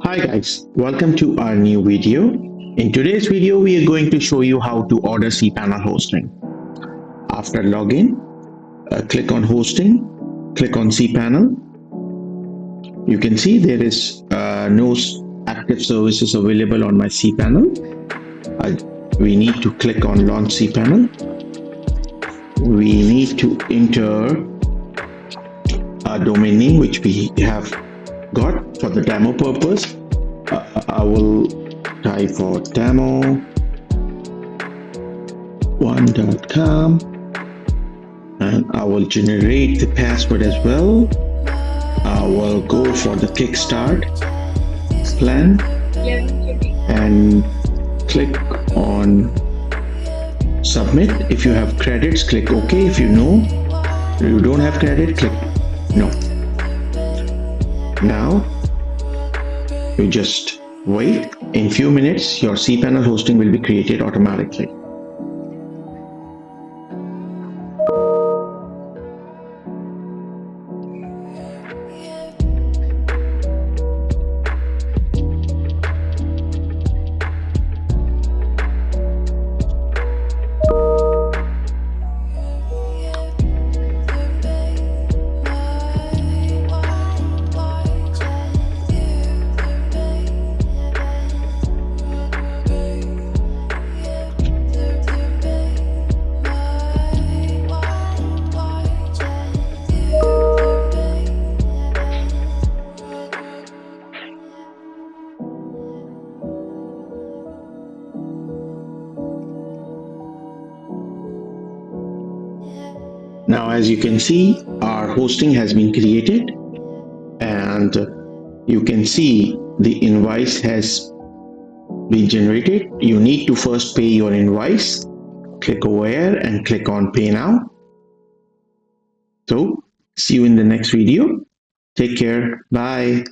Hi guys, welcome to our new video. In today's video, we are going to show you how to order cPanel hosting. After login, click on hosting, click on cPanel. You can see there is no active services available on my cPanel. We need to click on launch cPanel. We need to enter a domain name which we have got for the demo purpose. I will type for demo1.com and I will generate the password as well. I will go for the Kickstart plan and click on submit. If you have credits, click OK. If you don't have credit, click no. Now you just wait. In few minutes your cPanel hosting will be created automatically. Now, as you can see, our hosting has been created and you can see the invoice has been generated. You need to first pay your invoice. Click over here and click on pay now. So, see you in the next video. Take care. Bye.